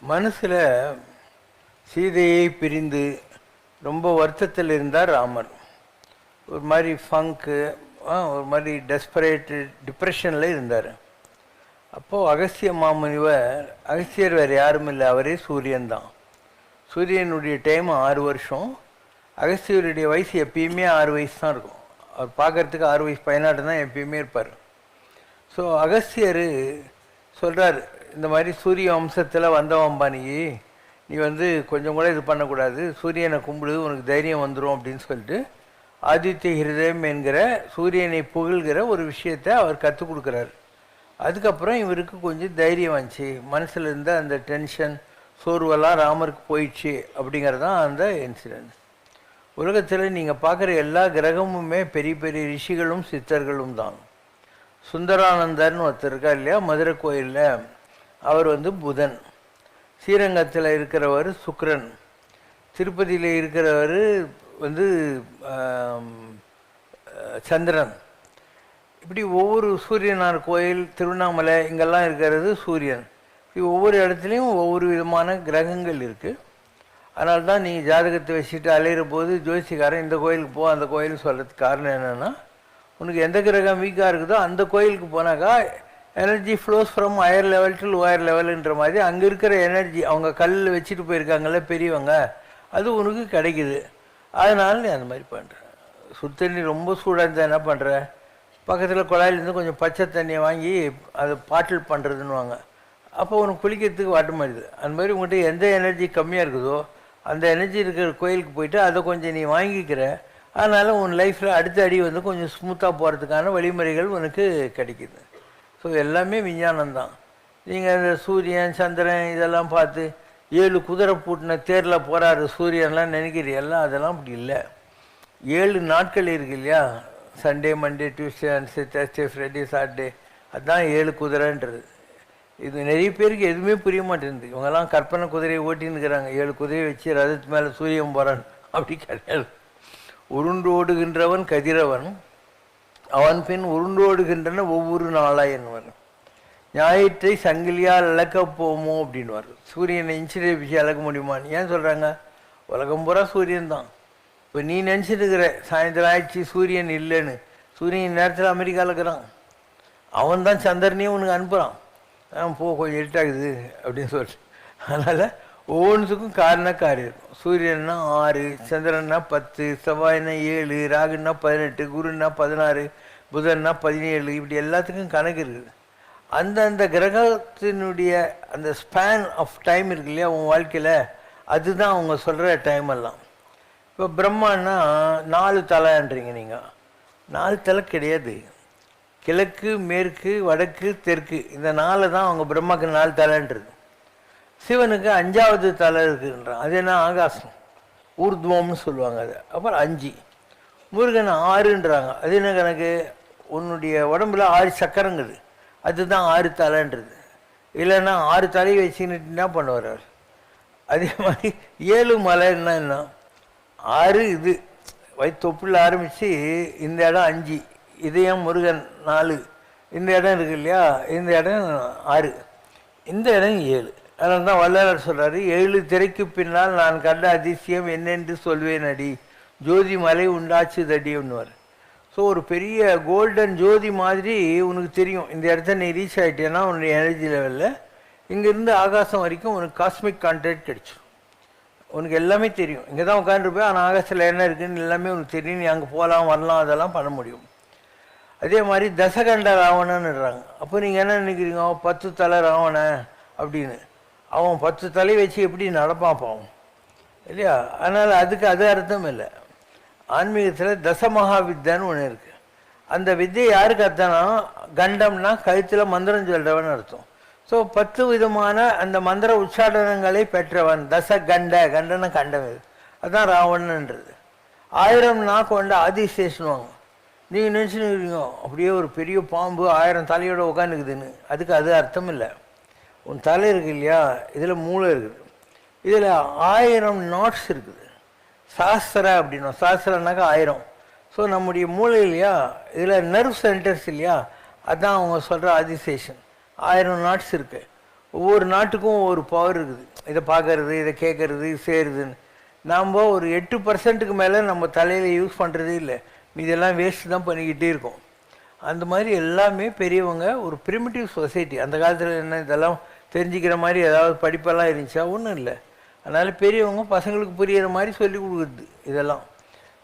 மனசில் சீதையை பிரிந்து ரொம்ப வருத்தத்தில் இருந்தார் ராமர். ஒரு மாதிரி ஃபங்கு, ஒரு மாதிரி டெஸ்பரேட்டு டிப்ரெஷனில் இருந்தார். அப்போது அகஸ்திய மாமுனிவர், அகஸ்தியர் வேறு யாரும் இல்லை, அவரே சூரியன் தான். சூரியனுடைய டைம் 6 வருஷம். அகஸ்தியருடைய வயசு எப்பயுமே 6 வயசு தான் இருக்கும். அவர் பார்க்குறதுக்கு 6 வயசு பையனாட்டம் தான் எப்பயுமே இருப்பார். ஸோ அகஸ்தியர் சொல்கிறார், இந்த மாதிரி சூரிய வம்சத்தில் வந்தவன்பா நீ வந்து கொஞ்சம் கூட இது பண்ணக்கூடாது, சூரியனை கும்பிடு, உனக்கு தைரியம் வந்துடும் அப்படின்னு சொல்லிட்டு ஆதித்ய ஹிருதயம் என்கிற சூரியனை புகழ்கிற ஒரு விஷயத்தை அவர் கற்றுக் கொடுக்குறாரு. அதுக்கப்புறம் இவருக்கு கொஞ்சம் தைரியம் வந்துச்சு, மனசில் இருந்த அந்த டென்ஷன் சோர்வெல்லாம் ராமருக்கு போயிடுச்சு. அப்படிங்கிறது தான் அந்த இன்சிடென்ட். உலகத்தில் நீங்கள் பார்க்குற எல்லா கிரகமுமே பெரிய பெரிய ரிஷிகளும் சித்தர்களும் தான். சுந்தரானந்தர்னு ஒருத்தர் இருக்கார் இல்லையா, மதுரை கோயிலில், அவர் வந்து புதன். ஸ்ரீரங்கத்தில் இருக்கிறவர் சுக்கிரன். திருப்பதியில் இருக்கிறவர் வந்து சந்திரன். இப்படி ஒவ்வொரு சூரியனார் கோயில், திருவண்ணாமலை, இங்கெல்லாம் இருக்கிறது சூரியன். இப்படி ஒவ்வொரு இடத்துலையும் ஒவ்வொரு விதமான கிரகங்கள் இருக்குது. அதனால தான் நீங்கள் ஜாதகத்தை வச்சுட்டு அலையிற போது ஜோசிக்காரன் இந்த கோயிலுக்கு போ அந்த கோயிலுக்கு சொல்கிறதுக்கு காரணம் என்னென்னா, உனக்கு எந்த கிரகம் வீக்காக இருக்குதோ அந்த கோயிலுக்கு போனாக்கா energy flows from higher level to lower லெவலுன்ற மாதிரி அங்கே இருக்கிற எனர்ஜி அவங்க கல்லில் வச்சுட்டு போயிருக்காங்கல்ல பெரியவங்க, அது உனக்கு கிடைக்குது. அதனால நீ அந்த மாதிரி பண்ணுற. சுத்தண்ணி ரொம்ப சூடாக இருந்தால் என்ன பண்ணுற, பக்கத்தில் குழாயிலேருந்து கொஞ்சம் பச்சை தண்ணியை வாங்கி அதை பாட்டில் பண்ணுறதுன்னுவாங்க. அப்போ உனக்கு குளிக்கிறதுக்கு வாட்ட மாட்டேது. அந்த மாதிரி உங்கள்கிட்ட எந்த எனர்ஜி கம்மியாக இருக்குதோ அந்த எனர்ஜி இருக்கிற கோயிலுக்கு போயிட்டு அதை கொஞ்சம் நீ வாங்கிக்கிற. அதனால் உன் லைஃப்பில் அடுத்த அடி வந்து கொஞ்சம் ஸ்மூத்தாக போகிறதுக்கான வழிமுறைகள் உனக்கு கிடைக்கிது. ஸோ எல்லாமே விஞ்ஞானம்தான். நீங்கள் இந்த சூரியன் சந்திரன் இதெல்லாம் பார்த்து 7 குதிரை பூட்டின தேரில் போகிறாரு சூரியன்லாம் நினைக்கிறீங்களா, அதெல்லாம் அப்படி இல்லை. 7 நாட்கள் இருக்கு இல்லையா, Sunday Monday Tuesday Wednesday Thursday Friday Saturday, அதுதான் 7 குதிரைன்றது. இது நிறைய பேருக்கு எதுவுமே புரிய மாட்டேங்குது. இவங்கெல்லாம் கற்பனை குதிரையை ஓட்டின்னு இருக்கிறாங்க, 7 குதிரையை வச்சு ரதத்து மேலே சூரியன் போகிறான். அப்படி கிடையாது. உருண்டு ஓடுகின்றவன் கதிரவன், அவன் பின் உருண்டு ஓடுகின்றன ஒவ்வொரு நாளாய் என்னவன். ஞாயிற்றை சங்கிலியால் இழக்க போமோ அப்படின்வார். சூரியனை இன்ச்சிலே வச்சு இழக்க முடியுமான்னு ஏன் சொல்கிறாங்க? உலகம் பூரா சூரியன் தான். இப்போ நீ நினச்சிட்டு இருக்கிற சாயந்தரம் ஆயிடுச்சு சூரியன் இல்லைன்னு, சூரியன் நேரத்தில் அமெரிக்காவில் இருக்கிறான், அவன் தான் சந்திரனையும் உனக்கு அனுப்புகிறான். போ கொஞ்சம் இருட்டாகுது அப்படின்னு சொல்லிட்டு. அதனால் ஒவ்வொன்றுத்துக்கும் காரண காரியம் இருக்கும். சூரியன்னா 6, சந்திரன்னா 10, செவ்வாய்னா 7, ராகுன்னா 18, குருன்னா 16, புதன்னா 17, இப்படி எல்லாத்துக்கும் கணக்கு இருக்குது. அந்தந்த கிரகத்தினுடைய அந்த ஸ்பேன் ஆஃப் டைம் இருக்கு இல்லையா உன் வாழ்க்கையில், அதுதான் அவங்க சொல்கிற டைம் எல்லாம். இப்போ பிரம்மான்னா 4 தலைன்றீங்க நீங்கள், 4 தலை கிடையாது. கிழக்கு மேற்கு வடக்கு தெற்கு, இந்த 4 தான் அவங்க பிரம்மாவுக்கு 4 தலைன்றது. சிவனுக்கு 5வது தலை இருக்குன்றான். அது என்ன, ஆகாசம், ஊர்துவம்னு சொல்லுவாங்க அது. அப்புறம் 5. முருகன் 6ன்றாங்க. அது என்ன கணக்கு, உன்னுடைய உடம்புல 6 சக்கரங்குது, அதுதான் 6 தலைன்றது. இல்லைன்னா 6 தலையை வச்சுக்கிட்டு என்ன பண்ணுவார் அவர். அதே மாதிரி 7 மலைன்னா என்ன, 6 இது தொப்புல ஆரம்பித்து இந்த இடம் 5, இதயம் முருகன் 4, இந்த இடம் இருக்கு இல்லையா, இந்த இடம் 6, இந்த இடம் 7. அதனால தான் வள்ளலார் சொல்கிறாரு, 7 திரைக்கு பின்னால் நான் கண்ட அதிசயம் என்னென்று சொல்வேன் அடி, ஜோதி மலை உண்டாச்சு தடி ஒன்றுவார். ஸோ ஒரு பெரிய கோல்டன் ஜோதி மாதிரி உனக்கு தெரியும். இந்த இடத்த நீ ரீச் ஆகிட்டேன்னா உன்னுடைய எனர்ஜி லெவலில் இங்கேருந்து ஆகாசம் வரைக்கும் உனக்கு காஸ்மிக் கான்டாக்ட் கிடைச்சிடும். உனக்கு எல்லாமே தெரியும். இங்கே தான் உட்காந்துருப்பேன், ஆனால் ஆகாசத்தில் என்ன இருக்குதுன்னு எல்லாமே உனக்கு தெரியும். நீ அங்கே போகலாம் வரலாம் அதெல்லாம் பண்ண முடியும். அதே மாதிரி தசகண்ட ராவணன்னுறாங்க. அப்போ நீங்கள் என்ன நினைக்கிறீங்க, 10 தலை ராவணன் அப்படின்னு. அவன் 10 தலை வச்சு எப்படி நடப்பான் பாவம் இல்லையா. அதனால் அதுக்கு அது அர்த்தம் இல்லை. ஆன்மீகத்தில் தசமகா வித்தைன்னு ஒன்று இருக்குது. அந்த வித்தையை யாருக்கு அர்த்தம்னா, கண்டம்னா கழுத்தில் மந்திரம் சொல்கிறவன் அர்த்தம். ஸோ 10 விதமான அந்த மந்திர உச்சாடனங்களை பெற்றவன் கண்டன கண்டம். இது அதுதான் ராவணன்றது. 1000 நாக்கு கொண்ட ஆதிசேஷனுவாங்க. நீங்கள் நினச்சின்னு அப்படியே ஒரு பெரிய பாம்பு 1000 தலையோடு உட்காந்துக்குதுன்னு, அதுக்கு அது அர்த்தம் இல்லை. உன் தலை இருக்கு இல்லையா, இதில் மூளை இருக்குது, இதில் 1000 நாட்ஸ் இருக்குது. சாஸ்திர அப்படின்னா, சாஸ்திரனாக்கா 1000. ஸோ நம்முடைய மூளை இல்லையா, இதில் நர்வ் சென்டர்ஸ் இல்லையா, அதுதான் அவங்க சொல்கிற ஆதிசேஷன். 1000 நாட்ஸ் இருக்குது. ஒவ்வொரு நாட்டுக்கும் ஒவ்வொரு பவர் இருக்குது. இதை பார்க்கறது, இதை கேட்கறது, செய்கிறதுன்னு. நாம் ஒரு 8%க்கு மேலே நம்ம தலையில் யூஸ் பண்ணுறதே இல்லை. இதெல்லாம் வேஸ்ட் தான் பண்ணிக்கிட்டே இருக்கோம். அந்த மாதிரி எல்லாமே பெரியவங்க ஒரு ப்ரிமிட்டிவ் சொசைட்டி. அந்த காலத்தில் என்ன இதெல்லாம் தெரிஞ்சுக்கிற மாதிரி ஏதாவது படிப்பெல்லாம் இருந்துச்சா? ஒன்றும் இல்லை. அதனால் பெரியவங்க பசங்களுக்கு புரிகிற மாதிரி சொல்லி கொடுக்குறது இதெல்லாம்.